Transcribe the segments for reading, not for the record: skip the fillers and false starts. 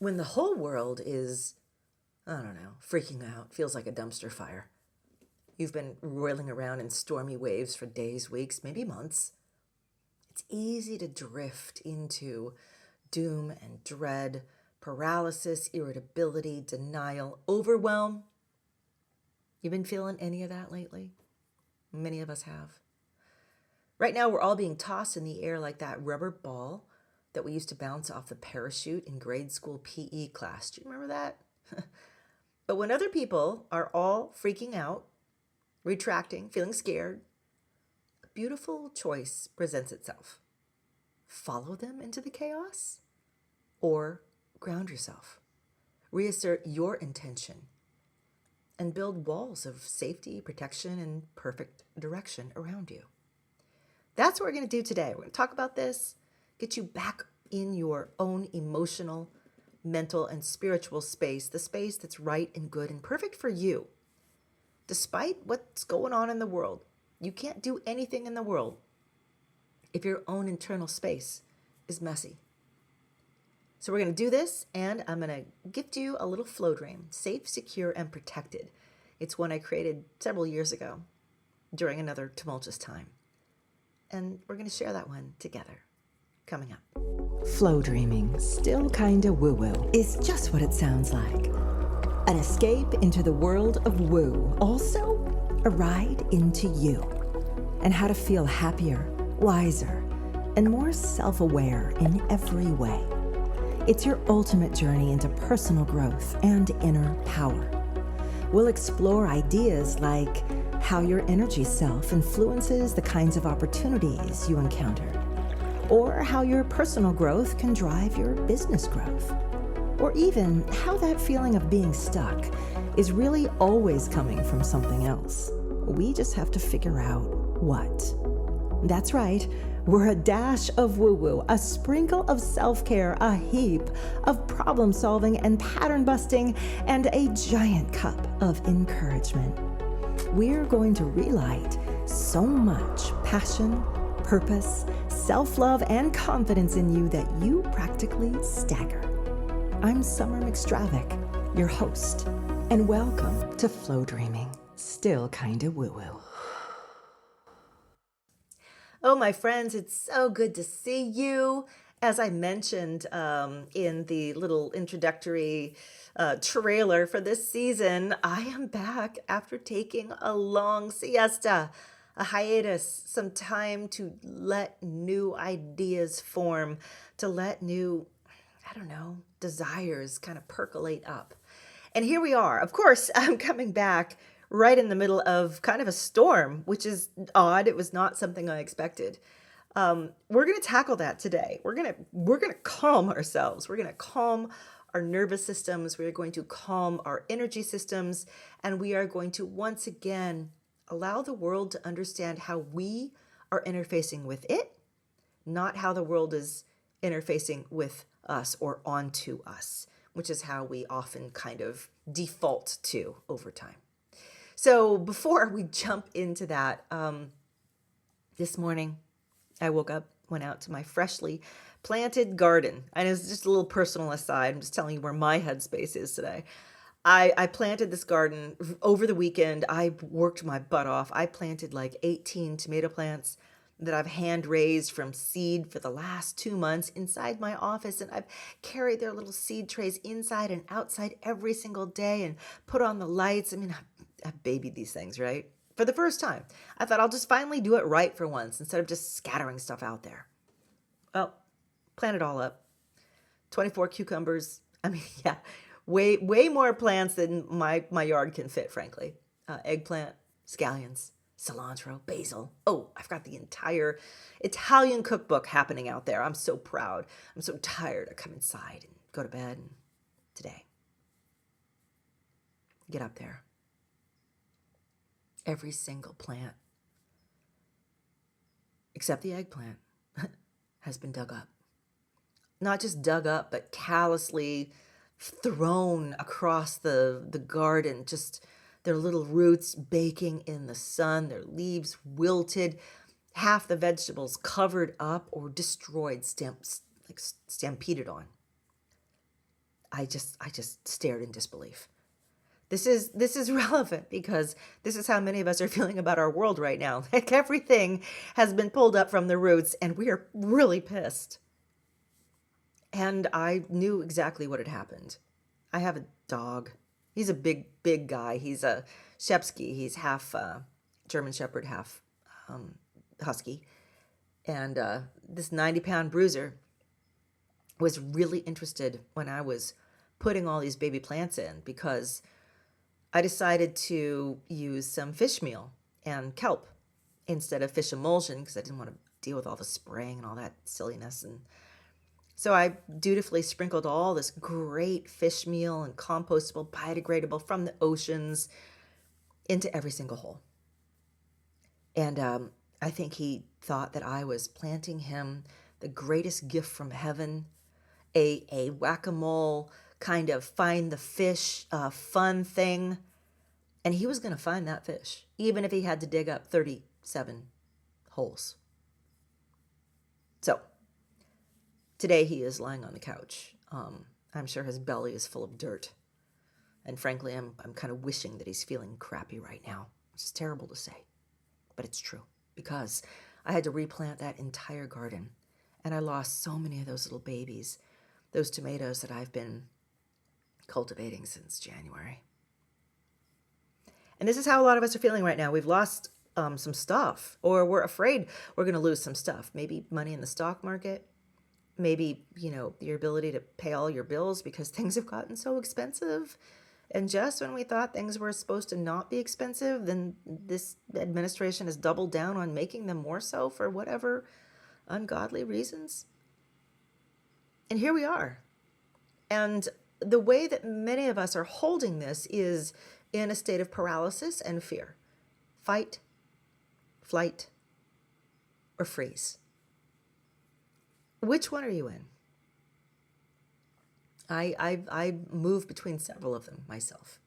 when the whole world is, I don't know, freaking out, feels like a dumpster fire. You've been roiling around in stormy waves for days, weeks, maybe months. It's easy to drift into doom and dread, paralysis, irritability, denial, overwhelm. You been feeling any of that lately? Many of us have. Right now, we're all being tossed in the air like that rubber ball that we used to bounce off the parachute in grade school PE class. Do you remember that? But when other people are all freaking out, retracting, feeling scared, a beautiful choice presents itself. Follow them into the chaos or ground yourself. Reassert your intention and build walls of safety, protection, and perfect direction around you. That's what we're going to do today. We're going to talk about this, get you back in your own emotional, mental, and spiritual space, the space that's right and good and perfect for you. Despite what's going on in the world, you can't do anything in the world if your own internal space is messy. So we're going to do this, and I'm going to gift you a little Flowdream, safe, secure, and protected. It's one I created several years ago during another tumultuous time. And we're going to share that one together. Coming up. Flowdreaming, still kinda woo-woo, is just what it sounds like. An escape into the world of woo. Also, a ride into you. And how to feel happier, wiser, and more self-aware in every way. It's your ultimate journey into personal growth and inner power. We'll explore ideas like how your energy self influences the kinds of opportunities you encounter, or how your personal growth can drive your business growth, or even how that feeling of being stuck is really always coming from something else. We just have to figure out what. That's right. We're a dash of woo-woo, a sprinkle of self-care, a heap of problem-solving and pattern-busting, and a giant cup of encouragement. We're going to relight so much passion, purpose, self-love, and confidence in you that you practically stagger. I'm Summer McStravick, your host, and welcome to Flowdreaming, still kinda woo-woo. Oh, my friends, it's so good to see you. As I mentioned in the little introductory trailer for this season, I am back after taking a long siesta, a hiatus, some time to let new ideas form, to let new, desires kind of percolate up. And here we are. Of course, I'm coming back right in the middle of kind of a storm, which is odd. It was not something I expected. We're going to tackle that today. We're going to calm ourselves. We're going to calm our nervous systems. We are going to calm our energy systems. And we are going to once again allow the world to understand how we are interfacing with it, not how the world is interfacing with us or onto us, which is how we often kind of default to over time. So before we jump into that, this morning I woke up, went out to my freshly planted garden. And it's just a little personal aside. I'm just telling you where my headspace is today. I planted this garden over the weekend. I worked my butt off. I planted like 18 tomato plants that I've hand raised from seed for the last 2 months inside my office. And I've carried their little seed trays inside and outside every single day and put on the lights. I mean, I've babied these things, right? For the first time. I thought I'll just finally do it right for once instead of just scattering stuff out there. Well, plant it all up. 24 cucumbers. I mean, yeah, way more plants than my yard can fit, frankly. Eggplant, scallions, cilantro, basil. Oh, I've got the entire Italian cookbook happening out there. I'm so proud. I'm so tired. I come inside and go to bed. And today, get up there. Every single plant, except the eggplant, has been dug up. Not just dug up, but callously thrown across the garden, just their little roots baking in the sun, their leaves wilted, half the vegetables covered up or destroyed, stampeded on. I just stared in disbelief. This is relevant because this is how many of us are feeling about our world right now. Like everything has been pulled up from the roots and we are really pissed. And I knew exactly what had happened. I have a dog. He's a big guy. He's a Shepsky. He's half German Shepherd, half Husky. And this 90-pound bruiser was really interested when I was putting all these baby plants in because I decided to use some fish meal and kelp instead of fish emulsion because I didn't want to deal with all the spraying and all that silliness. And so I dutifully sprinkled all this great fish meal and compostable, biodegradable from the oceans into every single hole. And I think he thought that I was planting him the greatest gift from heaven, a whack-a-mole kind of find the fish fun thing. And he was going to find that fish, even if he had to dig up 37 holes. So today he is lying on the couch. I'm sure his belly is full of dirt. And frankly, I'm kind of wishing that he's feeling crappy right now, which is terrible to say. But it's true because I had to replant that entire garden. And I lost so many of those little babies, those tomatoes that I've been cultivating since January. And this is how a lot of us are feeling right now. We've lost some stuff, or we're afraid we're going to lose some stuff. Maybe money in the stock market. Maybe, your ability to pay all your bills because things have gotten so expensive. And just when we thought things were supposed to not be expensive, then this administration has doubled down on making them more so for whatever ungodly reasons. And here we are. And the way that many of us are holding this is in a state of paralysis and fear. Fight, flight, or freeze. Which one are you in? I move between several of them myself.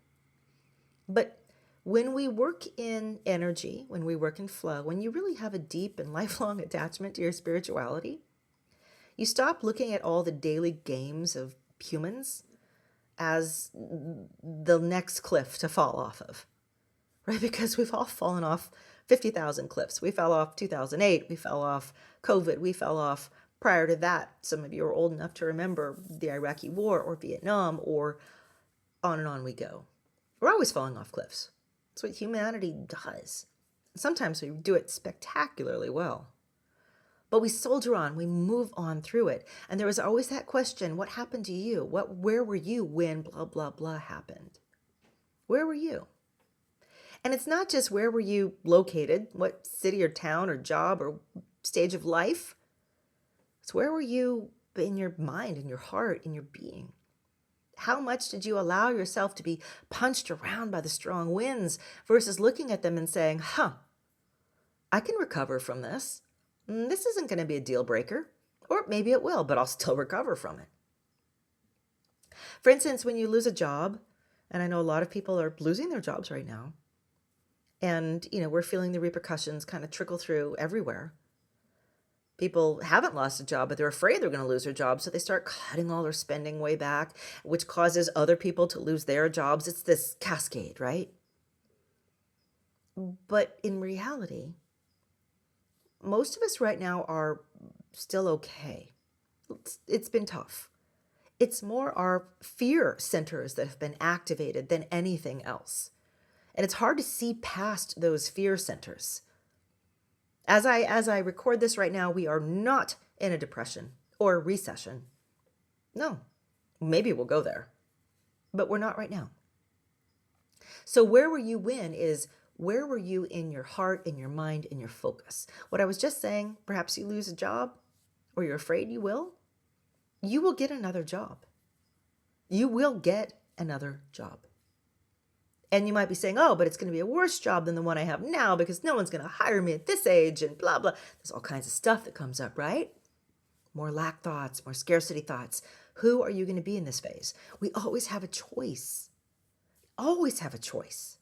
But when we work in energy, when we work in flow, when you really have a deep and lifelong attachment to your spirituality, you stop looking at all the daily games of humans as the next cliff to fall off of, right? Because we've all fallen off 50,000 cliffs. We fell off 2008. We fell off COVID. We fell off prior to that. Some of you are old enough to remember the Iraqi War or Vietnam, or on and on we go. We're always falling off cliffs. That's what humanity does. Sometimes we do it spectacularly well. But we soldier on, we move on through it. And there was always that question, what happened to you? Where were you when blah, blah, blah happened? Where were you? And it's not just where were you located, what city or town or job or stage of life. It's where were you in your mind, in your heart, in your being? How much did you allow yourself to be punched around by the strong winds versus looking at them and saying, I can recover from this. This isn't going to be a deal breaker. Or maybe it will, but I'll still recover from it. For instance, when you lose a job, and I know a lot of people are losing their jobs right now, and, we're feeling the repercussions kind of trickle through everywhere. People haven't lost a job, but they're afraid they're going to lose their job, so they start cutting all their spending way back, which causes other people to lose their jobs. It's this cascade, right? But in reality, most of us right now are still okay. It's been tough. It's more our fear centers that have been activated than anything else. And it's hard to see past those fear centers. As I record this right now, we are not in a depression or a recession. No, maybe we'll go there, but we're not right now. So where were you when is where were you in your heart, in your mind, in your focus? What I was just saying, perhaps you lose a job or you're afraid you will get another job. You will get another job. And you might be saying, but it's going to be a worse job than the one I have now because no one's going to hire me at this age and blah, blah. There's all kinds of stuff that comes up, right? More lack thoughts, more scarcity thoughts. Who are you going to be in this phase? We always have a choice. Always have a choice.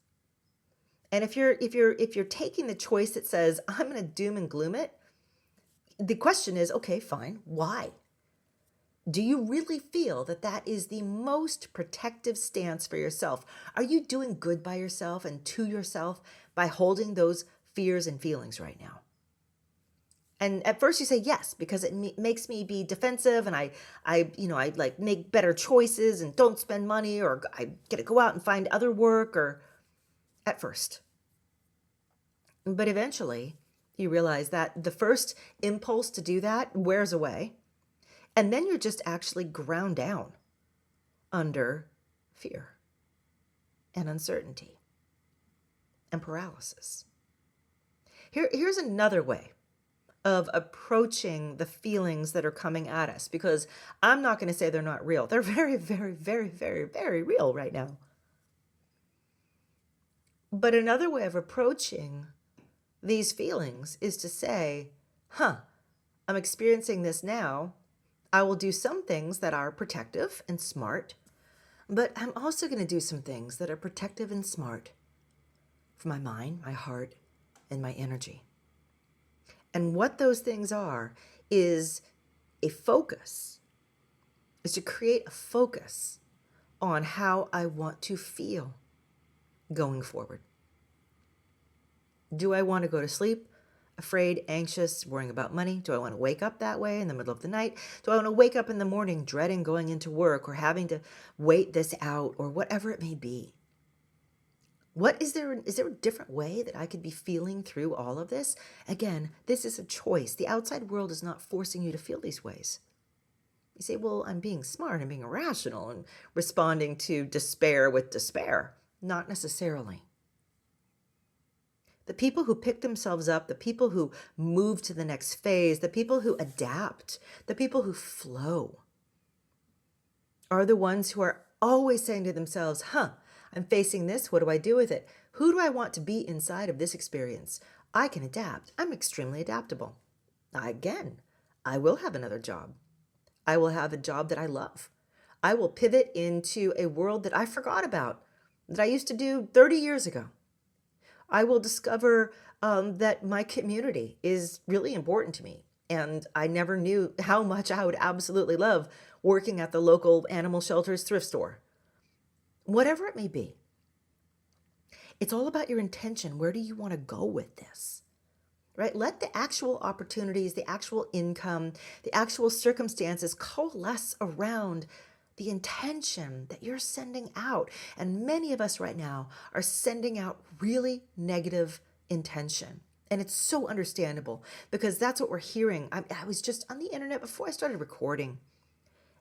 And if you're taking the choice that says, I'm going to doom and gloom it, the question is, okay, fine. Why? Do you really feel that that is the most protective stance for yourself? Are you doing good by yourself and to yourself by holding those fears and feelings right now? And at first you say yes, because it makes me be defensive, and I like make better choices and don't spend money, or I get to go out and find other work, or at first. But eventually you realize that the first impulse to do that wears away. And then you're just actually ground down under fear and uncertainty and paralysis. Here's another way of approaching the feelings that are coming at us, because I'm not going to say they're not real. They're very, very, very, very, very real right now. But another way of approaching these feelings is to say, I'm experiencing this now. I will do some things that are protective and smart, but I'm also going to do some things that are protective and smart for my mind, my heart, and my energy. And what those things are is a focus, is to create a focus on how I want to feel going forward. Do I want to go to sleep afraid, anxious, worrying about money? Do I want to wake up that way in the middle of the night? Do I want to wake up in the morning dreading going into work or having to wait this out, or whatever it may be? Is there a different way that I could be feeling through all of this? Again, this is a choice. The outside world is not forcing you to feel these ways. You say, well, I'm being smart, I'm being irrational and responding to despair with despair. Not necessarily. The people who pick themselves up, the people who move to the next phase, the people who adapt, the people who flow are the ones who are always saying to themselves, I'm facing this. What do I do with it? Who do I want to be inside of this experience? I can adapt. I'm extremely adaptable. Again, I will have another job. I will have a job that I love. I will pivot into a world that I forgot about, that I used to do 30 years ago. I will discover that my community is really important to me. And I never knew how much I would absolutely love working at the local animal shelter's thrift store. Whatever it may be. It's all about your intention. Where do you want to go with this? Right? Let the actual opportunities, the actual income, the actual circumstances coalesce around the intention that you're sending out. And many of us right now are sending out really negative intention. And it's so understandable, because that's what we're hearing. I was just on the internet before I started recording,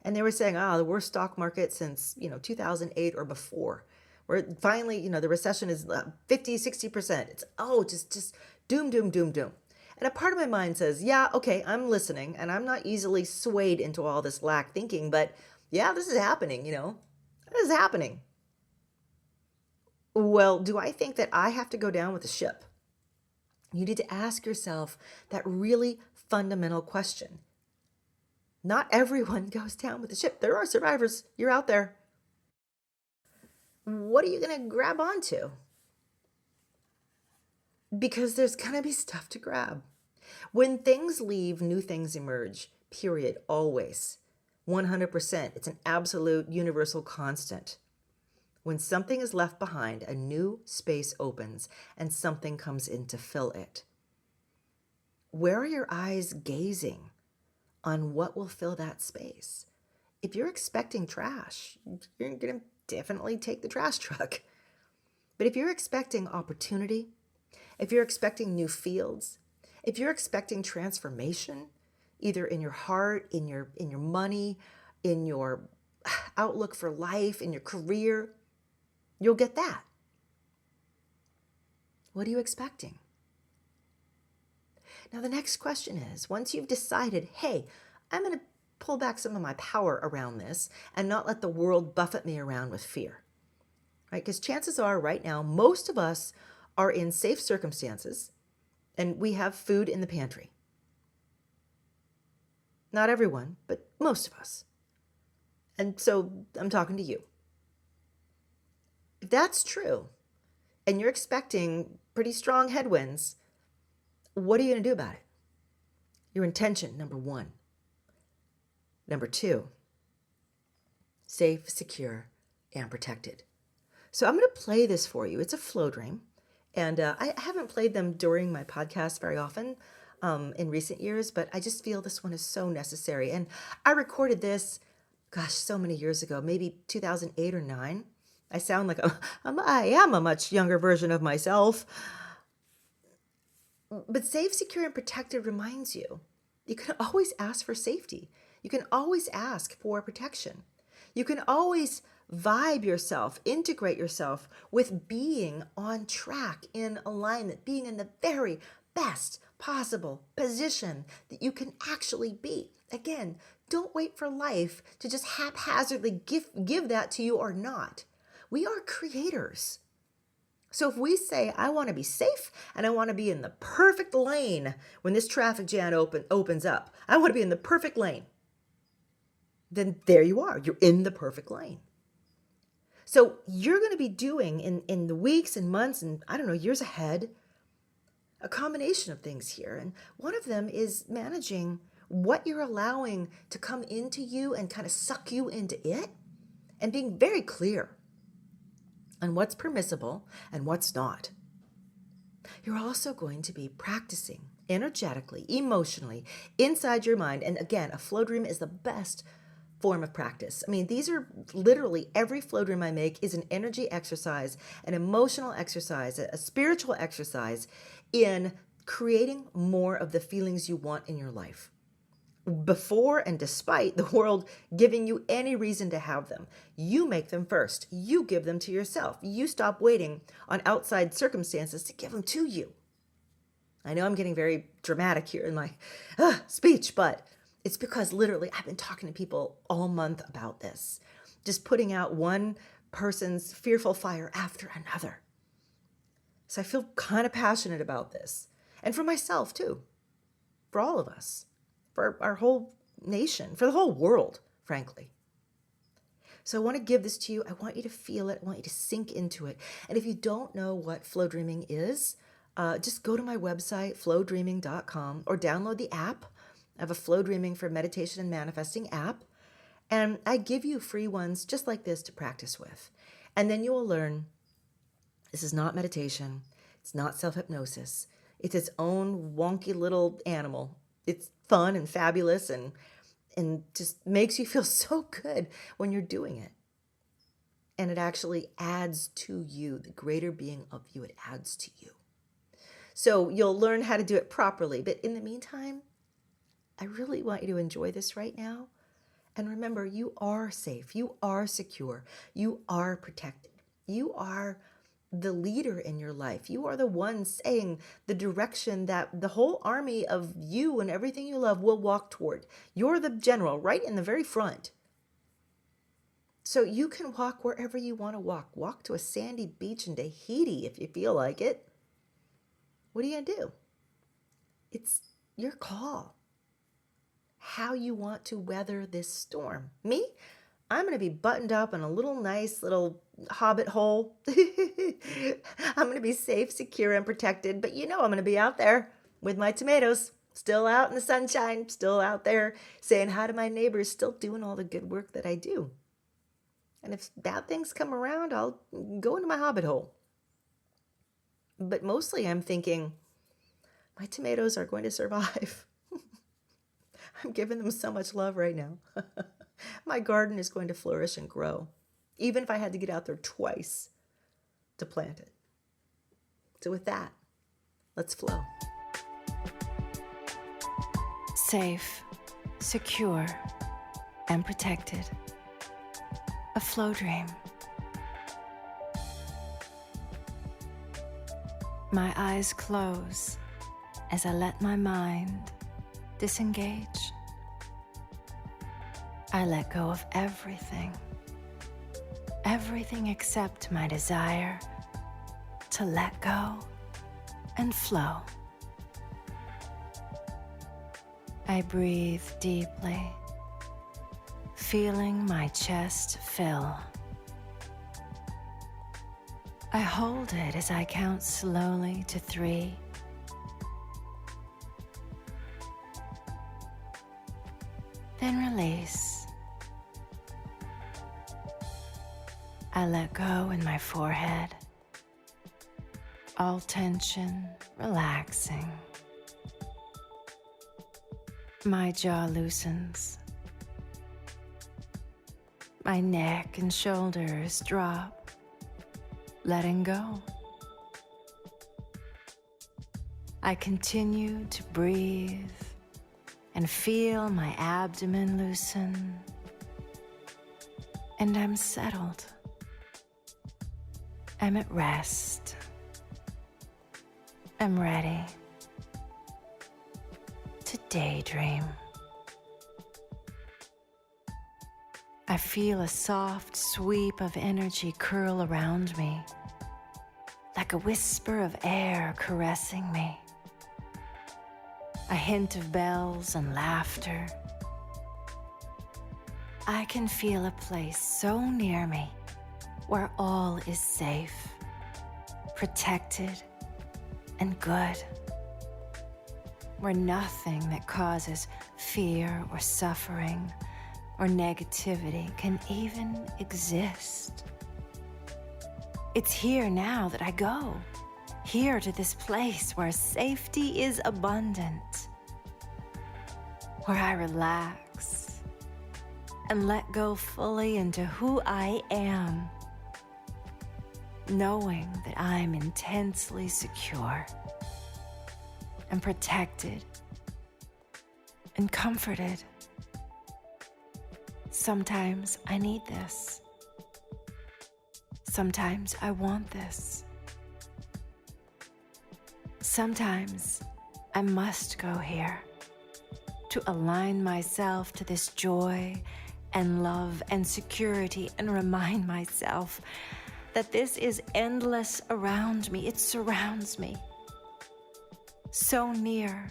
and they were saying, the worst stock market since 2008 or before. Where finally, the recession is 50, 60%. It's just doom, doom, doom, doom. And a part of my mind says, yeah, okay, I'm listening, and I'm not easily swayed into all this lack thinking, but yeah, this is happening, This is happening. Well, do I think that I have to go down with the ship? You need to ask yourself that really fundamental question. Not everyone goes down with the ship. There are survivors. You're out there. What are you going to grab onto? Because there's going to be stuff to grab. When things leave, new things emerge. Period. Always. 100%. It's an absolute universal constant. When something is left behind, a new space opens and something comes in to fill it. Where are your eyes gazing on what will fill that space? If you're expecting trash, you're going to definitely take the trash truck. But if you're expecting opportunity, if you're expecting new fields, if you're expecting transformation, either in your heart, in your money, in your outlook for life, in your career, you'll get that. What are you expecting? Now, the next question is, once you've decided, hey, I'm going to pull back some of my power around this and not let the world buffet me around with fear, right? Because chances are right now, most of us are in safe circumstances and we have food in the pantry. Not everyone, but most of us. And so I'm talking to you. If that's true, and you're expecting pretty strong headwinds, what are you going to do about it? Your intention, number one. Number 2, safe, secure, and protected. So I'm going to play this for you. It's a Flowdream, and I haven't played them during my podcast very often in recent years, but I just feel this one is so necessary. And I recorded this, gosh, so many years ago, maybe 2008 or 9. I sound like I am a much younger version of myself. But safe, secure, and protected reminds you can always ask for safety. You can always ask for protection. You can always vibe yourself, integrate yourself with being on track, in alignment, being in the very best possible position that you can actually be. Again, don't wait for life to just haphazardly give that to you or not. We are creators. So if we say, I want to be safe and I want to be in the perfect lane when this traffic jam opens up, I want to be in the perfect lane, then there you are. You're in the perfect lane. So you're going to be doing in the weeks and months and, I don't know, years ahead, a combination of things here. And one of them is managing what you're allowing to come into you and kind of suck you into it, and being very clear on what's permissible and what's not. You're also going to be practicing energetically, emotionally, inside your mind. And again, a Flowdream is the best form of practice. I mean, these are literally, every Flowdream I make is an energy exercise, an emotional exercise, a spiritual exercise in creating more of the feelings you want in your life, before and despite the world giving you any reason to have them. You make them first. You give them to yourself. You stop waiting on outside circumstances to give them to you. I know I'm getting very dramatic here in my speech, but it's because literally I've been talking to people all month about this, just putting out one person's fearful fire after another. So I feel kind of passionate about this. And for myself too, for all of us, for our whole nation, for the whole world, frankly. So I want to give this to you. I want you to feel it. I want you to sink into it. And if you don't know what Flowdreaming is, just go to my website, flowdreaming.com, or download the app. I have a Flowdreaming for Meditation and Manifesting app. And I give you free ones just like this to practice with. And then you will learn this is not meditation. It's not self-hypnosis. It's its own wonky little animal. It's fun and fabulous and just makes you feel so good when you're doing it. And it actually adds to you, the greater being of you, it adds to you. So you'll learn how to do it properly. But in the meantime, I really want you to enjoy this right now. And remember, you are safe. You are secure. You are protected. You are the leader in your life. You are the one saying the direction that the whole army of you and everything you love will walk toward. You're the general right in the very front. So you can walk wherever you want to walk. Walk to a sandy beach in Tahiti if you feel like it. What are you going to do? It's your call. How you want to weather this storm. Me? I'm going to be buttoned up in a little nice little hobbit hole. I'm going to be safe, secure, and protected. But I'm going to be out there with my tomatoes, still out in the sunshine, still out there saying hi to my neighbors, still doing all the good work that I do. And if bad things come around, I'll go into my hobbit hole. But mostly I'm thinking, my tomatoes are going to survive. I'm giving them so much love right now. My garden is going to flourish and grow, even if I had to get out there twice to plant it. So with that, let's flow. Safe, secure, and protected. A Flowdream. My eyes close as I let my mind disengage. I let go of everything except my desire to let go and flow. I breathe deeply, feeling my chest fill. I hold it as I count slowly to 3. then release. I let go in my forehead, all tension relaxing. My jaw loosens. My neck and shoulders drop, letting go. I continue to breathe and feel my abdomen loosen, and I'm settled. I'm at rest. I'm ready to daydream. I feel a soft sweep of energy curl around me, like a whisper of air caressing me. A hint of bells and laughter. I can feel a place so near me where all is safe, protected, and good. Where nothing that causes fear or suffering or negativity can even exist. It's here now that I go, here to this place where safety is abundant, where I relax and let go fully into who I am, knowing that I'm intensely secure and protected and comforted. Sometimes I need this. Sometimes I want this. Sometimes I must go here to align myself to this joy and love and security and remind myself that this is endless around me. It surrounds me. So near,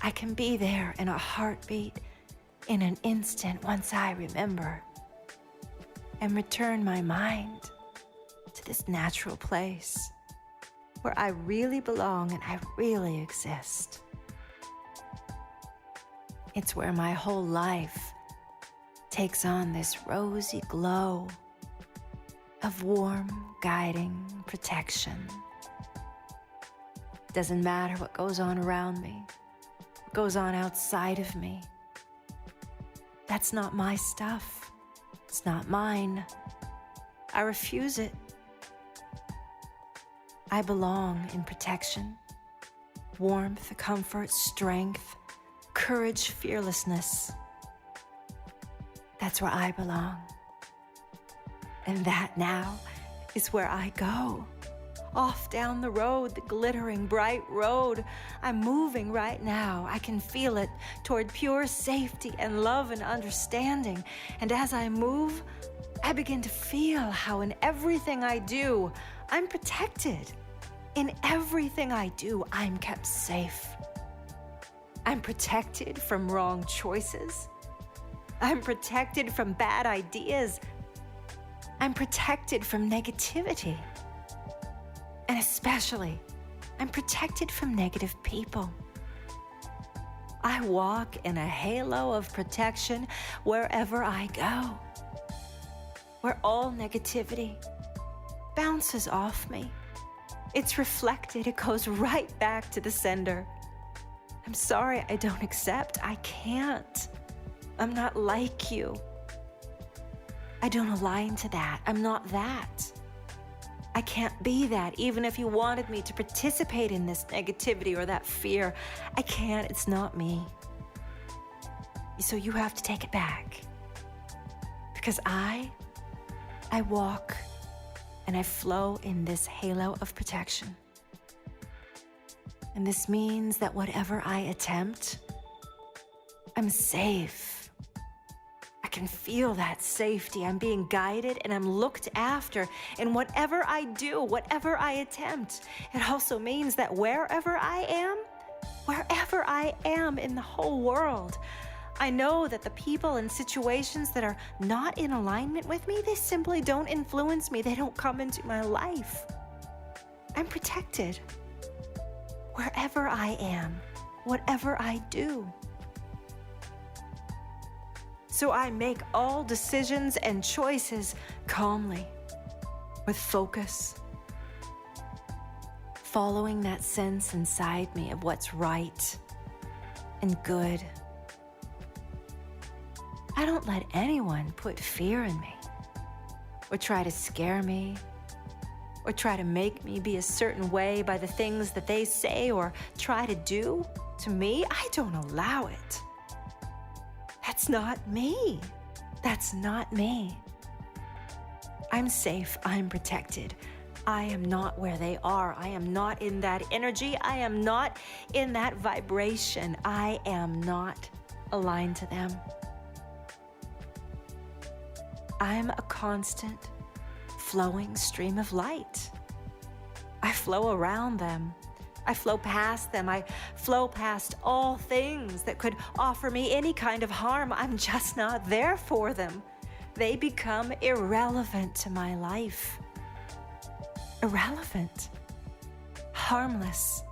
I can be there in a heartbeat, in an instant once I remember and return my mind to this natural place where I really belong and I really exist. It's where my whole life takes on this rosy glow of warm, guiding protection. Doesn't matter what goes on around me, what goes on outside of me. That's not my stuff. It's not mine. I refuse it. I belong in protection, warmth, comfort, strength, courage, fearlessness. That's where I belong. And that now is where I go. Off down the road, the glittering bright road. I'm moving right now. I can feel it toward pure safety and love and understanding. And as I move, I begin to feel how in everything I do, I'm protected. In everything I do, I'm kept safe. I'm protected from wrong choices. I'm protected from bad ideas. I'm protected from negativity. And especially, I'm protected from negative people. I walk in a halo of protection wherever I go, where all negativity bounces off me. It's reflected, it goes right back to the sender. I'm sorry I don't accept. I can't. I'm not like you. I don't align to that. I'm not that. I can't be that, even if you wanted me to participate in this negativity or that fear. I can't, it's not me. So you have to take it back. Because I walk and I flow in this halo of protection. And this means that whatever I attempt, I'm safe. I can feel that safety. I'm being guided and I'm looked after in whatever I do, whatever I attempt. It also means that wherever I am in the whole world, I know that the people and situations that are not in alignment with me, they simply don't influence me. They don't come into my life. I'm protected. Wherever I am, whatever I do. So I make all decisions and choices calmly, with focus, following that sense inside me of what's right and good. I don't let anyone put fear in me, or try to scare me, or try to make me be a certain way by the things that they say or try to do to me. I don't allow it. That's not me. That's not me. I'm safe. I'm protected. I am not where they are. I am not in that energy. I am not in that vibration. I am not aligned to them. I'm a constant, flowing stream of light. I flow around them. I flow past them. I flow past all things that could offer me any kind of harm. I'm just not there for them. They become irrelevant to my life. Irrelevant. Harmless.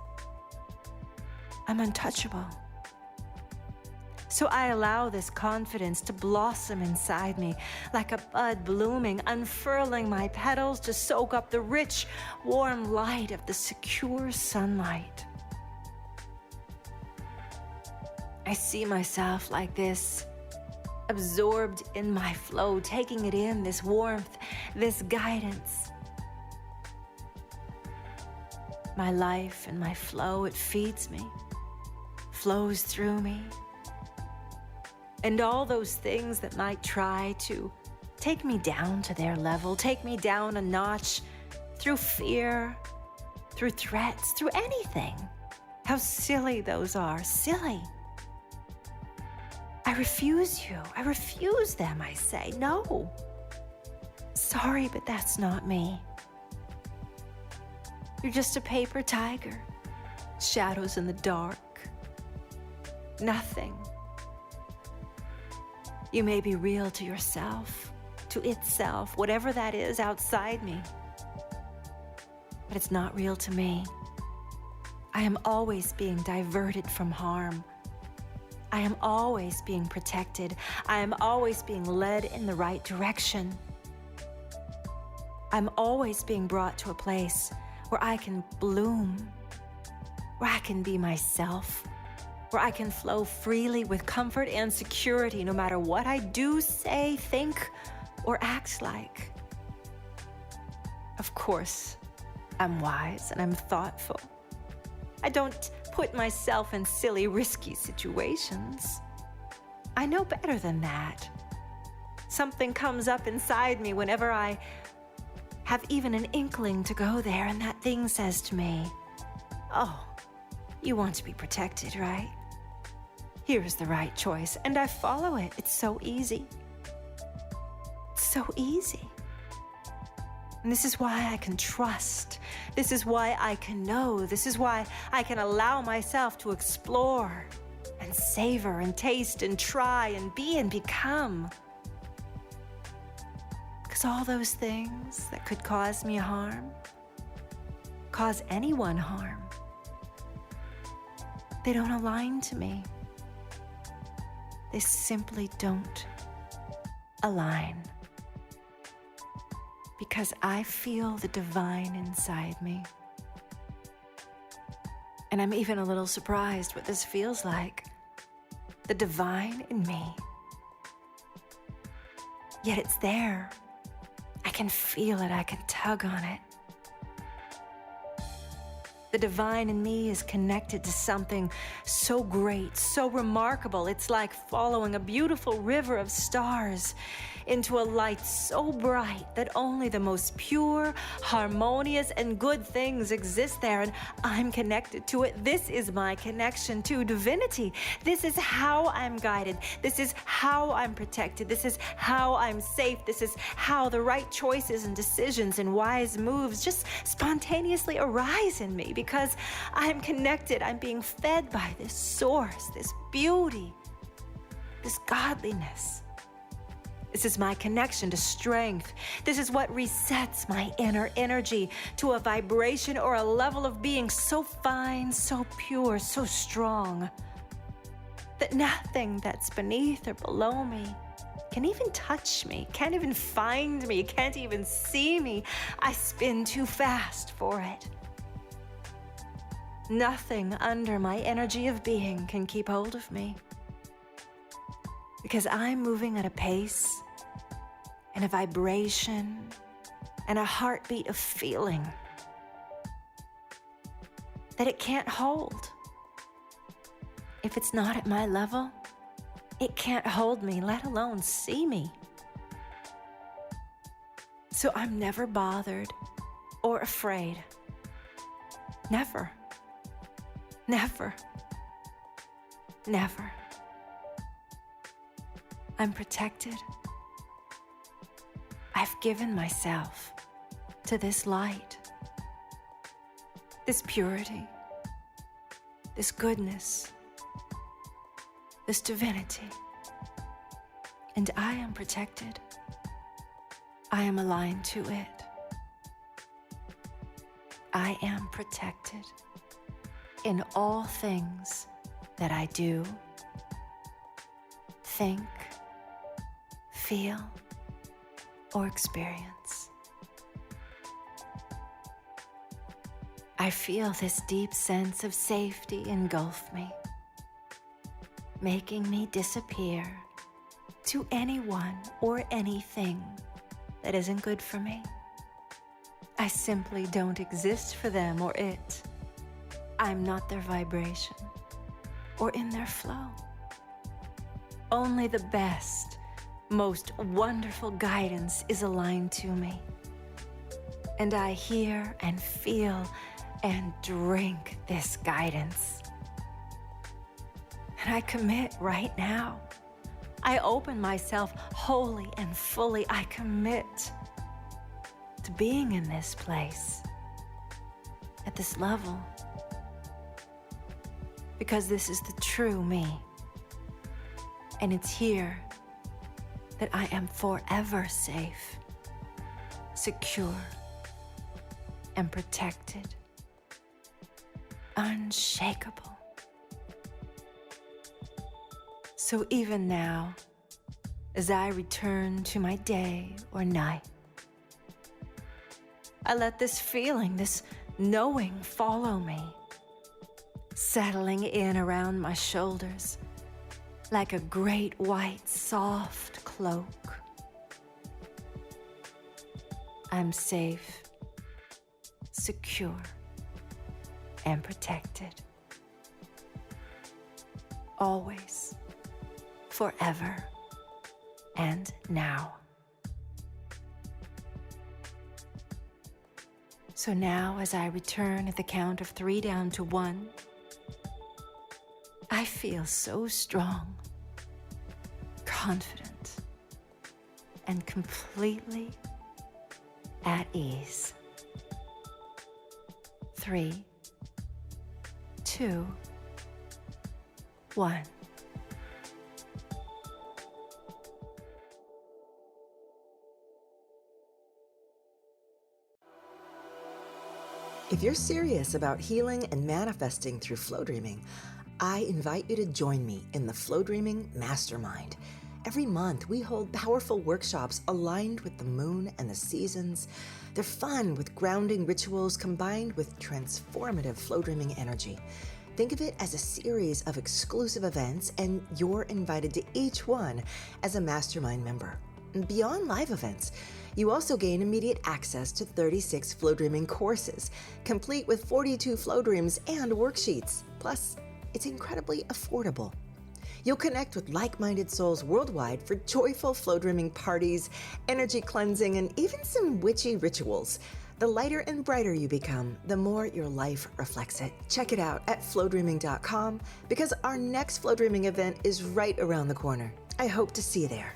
I'm untouchable. So I allow this confidence to blossom inside me like a bud blooming, unfurling my petals to soak up the rich, warm light of the secure sunlight. I see myself like this, absorbed in my flow, taking it in, this warmth, this guidance. My life and my flow, it feeds me, flows through me. And all those things that might try to take me down to their level, take me down a notch through fear, through threats, through anything. How silly those are, silly. I refuse you. I refuse them, I say. No. Sorry, but that's not me. You're just a paper tiger. Shadows in the dark. Nothing. You may be real to yourself, to itself, whatever that is outside me. But it's not real to me. I am always being diverted from harm. I am always being protected. I am always being led in the right direction. I'm always being brought to a place where I can bloom, where I can be myself, where I can flow freely with comfort and security no matter what I do, say, think, or act like. Of course, I'm wise and I'm thoughtful. I don't put myself in silly, risky situations. I know better than that. Something comes up inside me whenever I have even an inkling to go there, and that thing says to me, "Oh, you want to be protected, right? Here's the right choice," and I follow it. It's so easy. It's so easy. And this is why I can trust. This is why I can know. This is why I can allow myself to explore and savor and taste and try and be and become. Because all those things that could cause me harm, cause anyone harm, they don't align to me. They simply don't align. Because I feel the divine inside me. And I'm even a little surprised what this feels like. The divine in me. Yet it's there. I can feel it. I can tug on it. The divine in me is connected to something so great, so remarkable. It's like following a beautiful river of stars into a light so bright that only the most pure, harmonious, and good things exist there, and I'm connected to it. This is my connection to divinity. This is how I'm guided. This is how I'm protected. This is how I'm safe. This is how the right choices and decisions and wise moves just spontaneously arise in me because I'm connected. I'm being fed by this source, this beauty, this godliness. This is my connection to strength. This is what resets my inner energy to a vibration or a level of being so fine, so pure, so strong. that nothing that's beneath or below me can even touch me, can't even find me, can't even see me. I spin too fast for it. Nothing under my energy of being can keep hold of me, because I'm moving at a pace and a vibration and a heartbeat of feeling that it can't hold. If it's not at my level, it can't hold me, let alone see me. So I'm never bothered or afraid. Never. Never. Never. I'm protected. I've given myself to this light, this purity, this goodness, this divinity. And I am protected. I am aligned to it. I am protected in all things that I do, think, feel, or experience. I feel this deep sense of safety engulf me, making me disappear to anyone or anything that isn't good for me. I simply don't exist for them or it. I'm not their vibration or in their flow. Only the best, most wonderful guidance is aligned to me. And I hear and feel and drink this guidance. And I commit right now. I open myself wholly and fully. I commit to being in this place, at this level, because this is the true me. And it's here that I am forever safe, secure, and protected, unshakable. So even now, as I return to my day or night, I let this feeling, this knowing follow me, settling in around my shoulders like a great white soft cloak. I'm safe, secure, and protected. Always, forever, and now. So now, as I return at the count of 3 down to 1, I feel so strong, confident, and completely at ease. 3, 2, 1. If you're serious about healing and manifesting through Flowdreaming, I invite you to join me in the Flowdreaming Mastermind. Every month, we hold powerful workshops aligned with the moon and the seasons. They're fun with grounding rituals combined with transformative Flowdreaming energy. Think of it as a series of exclusive events, and you're invited to each one as a mastermind member. Beyond live events, you also gain immediate access to 36 Flowdreaming courses, complete with 42 Flowdreams and worksheets. Plus, it's incredibly affordable. You'll connect with like-minded souls worldwide for joyful Flowdreaming parties, energy cleansing, and even some witchy rituals. The lighter and brighter you become, the more your life reflects it. Check it out at flowdreaming.com because our next Flowdreaming event is right around the corner. I hope to see you there.